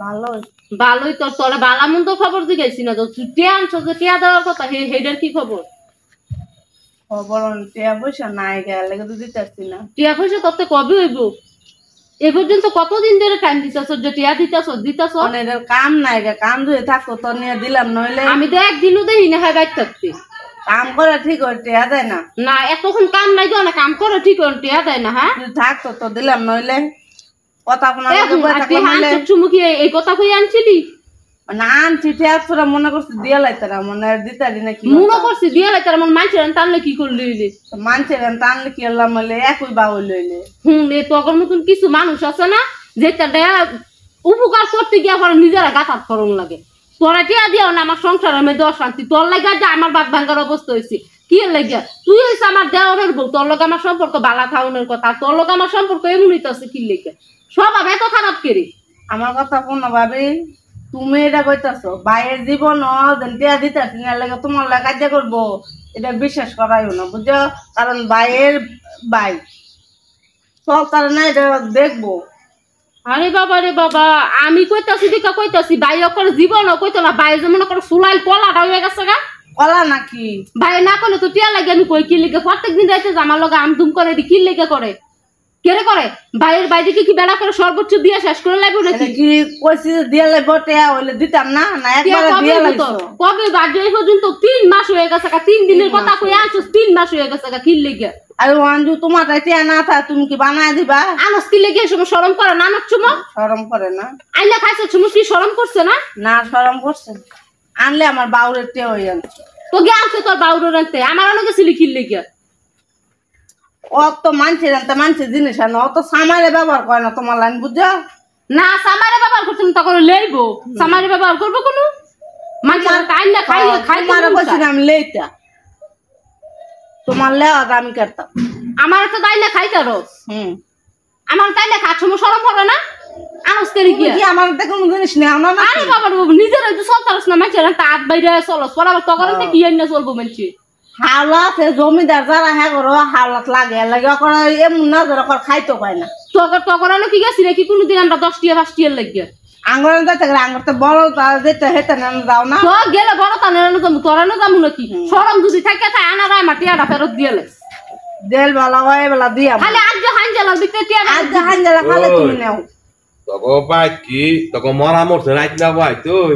ভালো ভালোই তো তোরা বালা মন্দ খবর দিয়েছি না তো টিয়া আনছো যে টিয়া দেওয়ার কথা হেডের কি খবর খবর টিয়া পয়সা নাই গেলে তো দিতেছি না টিয়া পয়সা তোর কবে হইব এ পর্যন্ত কতদিন ধরে টাইম দিতেছ যে টিয়া দিতেছ এদের কাম নাই গে কাম ধুয়ে থাকতো তো নিয়ে দিলাম নইলে আমি তো একদিনও দেখি না হ্যাঁ বাইক থাকতে কাম করে ঠিক হয় টিয়া দেয় না না এতক্ষণ কাম নাই না কাম করে ঠিক হয় টিয়া দেয় না হ্যাঁ থাকতো তো দিলাম নইলে কথা চুমুকি এই কথা কই আনছিলি না আনছি টিয়া তোরা মনে করছি দিয়ে লাইতে না মনে দিতারি নাকি মনে করছি দিয়ে লাইতে মন মানুষের টানলে কি করলি মানুষের টানলে কি হলাম বলে একই বাউল লইলে এ তখন মতন কিছু মানুষ আছে না যেটা উপকার করতে গিয়া পরে নিজেরা গাঁথাত করুন লাগে তোরা টিয়া দিও না আমার সংসারের মধ্যে অশান্তি তোর লাগে যে আমার বাপ ভাঙ্গার অবস্থা হয়েছে কি লাগিয়া তুই হয়েছে আমার দেওয়ারের বউ তোর লগে আমার সম্পর্ক বালা খাওয়ানোর কথা তোর লগে আমার সম্পর্ক এমনই তো আছে কি লেগে সব এত খারাপ কেরে আমার কথা কোনো ভাবি তুমি এটা কইতাছো বাইরের জীবন টিয়া দিতেছি না লাগে তোমার লাগে কাজ করবো এটা বিশ্বাস করাইও না বুঝছো কারণ বাইরের বাই সব তারা না এটা দেখবো আরে বাবা রে বাবা আমি কইতাছি দিকা কইতাছি ভাই করে জীবন কইতো না ভাই যেমন করে সুলাইল পলাটা হয়ে গেছে গা কলা নাকি ভাই না করলে তো টিয়া লাগে আমি কই কি লিখে প্রত্যেকদিন রাইতে আমার লগে আমদুম করে দি কি লিখে করে কেরে করে ভাইয়ের বাইরে কি বেড়া করে সর্বোচ্চ দিয়ে শেষ করে লাগবে নাকি কি কইছি দিয়ে লাগবে টিয়া হইলে দিতাম না না একবারে দিয়ে লাগছো কবে বাজে এই পর্যন্ত 3 মাস হয়ে গেছে 3 দিনের কথা কই আনছস 3 মাস হয়ে গেছে কি লিখে আরে ওয়ানজু তোমার টিয়া না থা তুমি কি বানায় দিবা আনস কি লিখে সময় শরম করে না নাচুমো শরম করে না আইলা খাইছ চুমুস কি শরম করছে না না শরম করছে আনলে আমার বাউরের টিয়া হই যাচ্ছে তো গে আনছে তোর বাউরের আনতে আমার অনেক ছিল কি লিখে অত মানুষের আনতে মানুষের জিনিস আনো অত সামারে ব্যবহার করে না তোমার লাইন বুঝছো না সামারে ব্যবহার করছে না তখন লইবো সামারে ব্যবহার করবো কোনো মানুষের টাইম না খাই মারা বসে আমি লেইতা তোমার লেওয়া আমি করতাম আমার তো তাই না খাই কারো আমার তাই না খাচ্ছ শরম করে না আনস করি কি আমার দেখো জিনিস নেই না আরে বাবা নিজের তো চলতারস না মানুষের হাত বাইরে চলস পরে আবার তখন কি আইনা চলবো মানুষ হাওলাত জমিদার যারা হ্যাঁ করো হাওলাত লাগে এমন না যারা খাইতো পায় না তখন কি গেছি নাকি কোনোদিন আমরা 10 টিয়া 5 টিয়ার লাগিয়ে আঙ্গর যাইতে গেলে আঙ্গর তো বড় যেতে হেতে যাও না তো গেলে বড় তানে যাবো তোরা না যাবো নাকি সরম যদি থাকে তাই আনারা আমার টিয়াটা ফেরত দিয়েলে দেল বেলা হয় বেলা দিয়া খালি আজ হাঞ্জালা দিতে টিয়াটা আজ হাঞ্জালা খালে তুমি নাও তগো পাই কি তগো মরা মরছে রাইত না ভাই তুই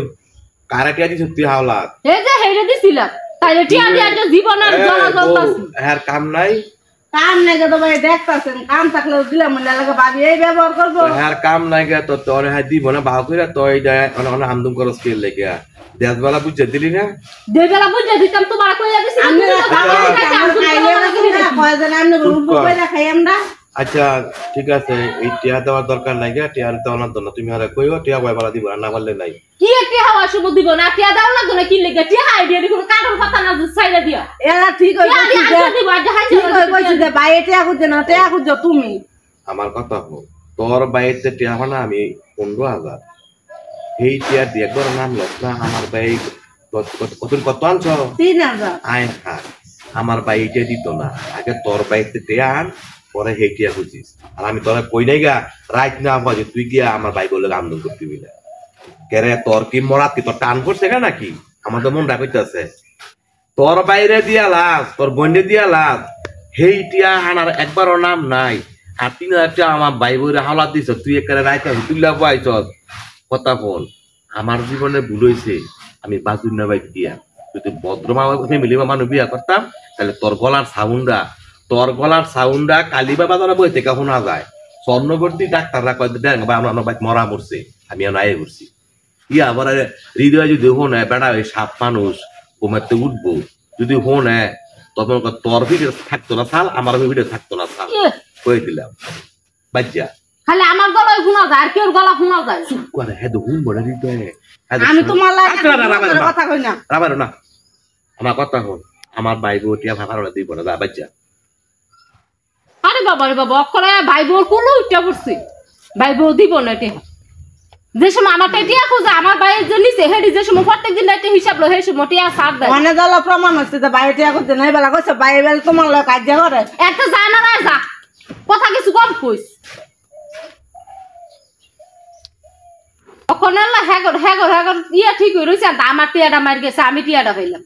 কারা টিয়া দিছ তুই হাওলাত এই যে হেরে দিছিলা তাইলে টিয়া দিয়া যে জীবনের জ্বালা জ্বলতাছে আর কাম নাই কাম নাই গে তো ভাই দেখতাছেন কাম থাকলে দিলাম মনে লাগে ভাবি এই ব্যবহার করব আর কাম নাই গে তো তোরে হাই দিব না ভাও কইরা তো এইটা অন আমদুম করস কে লাগা দেশবালা বুঝে দিলি না দেশবালা বুঝে দিতাম তোমার কইয়া দিছি আমি কয়জন আমি রূপ কইরা খাই আমরা আচ্ছা ঠিক আছে এই টিয়া দেওয়ার দরকার নাই গে টিয়া দেওয়ার জন্য তুমি আরে কইও টিয়া বাইবালা দিব না পারলে নাই কি টিয়া হাওয়া শুভ দিব না টিয়া দাও না তো কি লাগে টিয়া হাই দিয়ে কোনো কাটর পাতা না ছাইরা দিয়া এলা ঠিক হই কইছি যে ভাই টিয়া খুঁজে না টিয়া খুঁজো তুমি আমার কথা হলো তোর বাইতে টিয়া না আমি 15000 এই টিয়া দিয়ে একবার নাম লস না আমার ভাই কত আনছ 3000 আয় খা আমার ভাই এটা দিত না আগে তোর বাইতে টিয়া আন পরে হেটিয়া খুঁজিস আর আমি তোরা কই নাই গা রাইট না বাজে তুই গিয়া আমার ভাই বলে আমদন করতে বিনা কেরে তোর কি মরাত কি তোর টান করছে না নাকি আমার তো মন রাখইতাছে তোর বাইরে দিয়া লাস তোর বন্ডে দিয়া লাস হেইটিয়া আনার একবারও নাম নাই আর 3000 টাকা আমার ভাই বইরে হাওলা দিছ তুই একারে রাইতা তুইলা পাইছ কথা বল আমার জীবনে ভুল হইছে আমি বাজুর না ভাই দিয়া যদি ভদ্রমা ফ্যামিলি মানুষ বিয়া করতাম তাহলে তোর গলার সাউন্ডা কালিবা বাজারে বই থেকে শোনা যায় স্বর্ণবর্তী ডাক্তাররা কয় দেন আমার ভাই মরা মরছে আমি আয়ে করছি ইয়া আবার হৃদয় যদি শোনে বেড়া ওই সাপ মানুষ ঘুমাতে উঠবো যদি শোনে তখন তোর ভিডিও থাকতো না সাল আমার ভিডিও থাকতো না সাল কয়ে দিলাম বাজ্যা খালি আমার গলায় শোনা যায় আর কেউ গলা শোনা যায় চুপ করে হ্যাঁ হুন বলে হৃদয় আমি তোমার কথা কই না রাবার না আমার কথা হল আমার ভাই বউ টিয়া ভাড়া দিব না যা বাজ্যা আরে বাবা রে বাবা অক্ষরে ভাই বোর কোনো উঠা পড়ছে ভাই বউ দিব না টিয়া যে সময় আমার টিয়া খুঁজে আমার ভাইয়ের জন্য হেডি যে সময় প্রত্যেকদিন রাইতে হিসাব লো সেই সময় টিয়া সার দেয় মানে দল প্রমাণ হচ্ছে যে ভাই টিয়া খুঁজে নাই বেলা কইছে ভাই বেলা তোমার লোক কাজ করে একটা জানা না যা কথা কিছু কম কইস এখন আল্লাহ হ্যাগর ইয়া ঠিক হয়ে রয়েছে আমার টিয়াটা মার গেছে আমি টিয়াটা পাইলাম